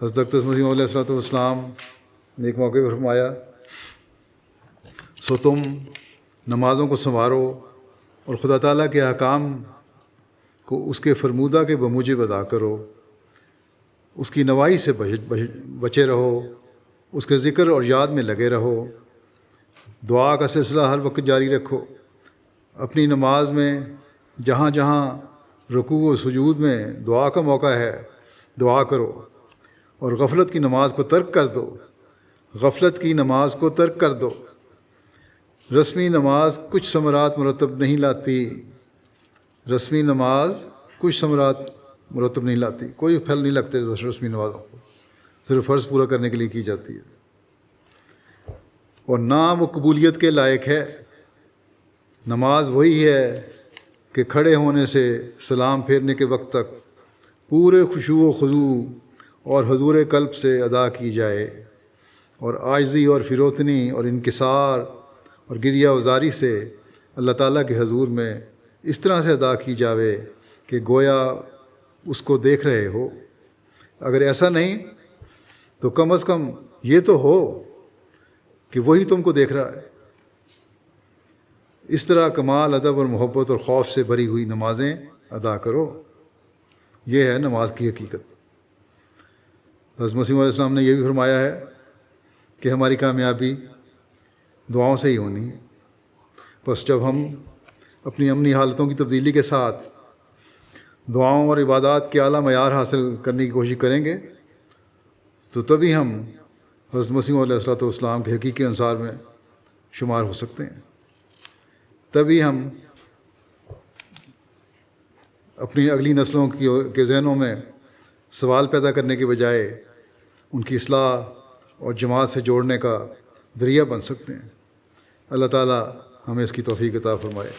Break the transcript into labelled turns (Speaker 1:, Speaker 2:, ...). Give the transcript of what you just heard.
Speaker 1: حضرت اقدس مسیح موعود علیہ السلام نے ایک موقع پر فرمایا، سو تم نمازوں کو سنوارو اور خدا تعالیٰ کے احکام کو اس کے فرمودہ کے بموجب ادا کرو، اس کی نوائی سے بچے رہو، اس کے ذکر اور یاد میں لگے رہو، دعا کا سلسلہ ہر وقت جاری رکھو، اپنی نماز میں جہاں جہاں رکوع و سجود میں دعا کا موقع ہے دعا کرو، اور غفلت کی نماز کو ترک کر دو، غفلت کی نماز کو ترک کر دو۔ رسمی نماز کچھ ثمرات مرتب نہیں لاتی، رسمی نماز کچھ ثمرات مرتب نہیں لاتی، کوئی پھل نہیں لگتے رسمی نمازوں کو، صرف فرض پورا کرنے کے لیے کی جاتی ہے، اور نہ وہ قبولیت کے لائق ہے۔ نماز وہی ہے کہ کھڑے ہونے سے سلام پھیرنے کے وقت تک پورے خشوع و خضوع اور حضور قلب سے ادا کی جائے، اور عاجزی اور فروتنی اور انکسار اور گریہ وزاری سے اللہ تعالیٰ کے حضور میں اس طرح سے ادا کی جاوے کہ گویا اس کو دیکھ رہے ہو۔ اگر ایسا نہیں تو کم از کم یہ تو ہو کہ وہی تم کو دیکھ رہا ہے۔ اس طرح کمال ادب اور محبت اور خوف سے بھری ہوئی نمازیں ادا کرو، یہ ہے نماز کی حقیقت۔ حضرت مسیح علیہ السلام نے یہ بھی فرمایا ہے کہ ہماری کامیابی دعاؤں سے ہی ہونی ہے۔ بس جب ہم اپنی امنی حالتوں کی تبدیلی کے ساتھ دعاؤں اور عبادات کے اعلیٰ معیار حاصل کرنے کی کوشش کریں گے تو تبھی ہم حضرت مسیح علیہ السلام کے حقیقی انصار میں شمار ہو سکتے ہیں۔ تبھی ہم اپنی اگلی نسلوں کے ذہنوں میں سوال پیدا کرنے کے بجائے ان کی اصلاح اور جماعت سے جوڑنے کا ذریعہ بن سکتے ہیں۔ اللہ تعالیٰ ہمیں اس کی توفیق عطا فرمائے۔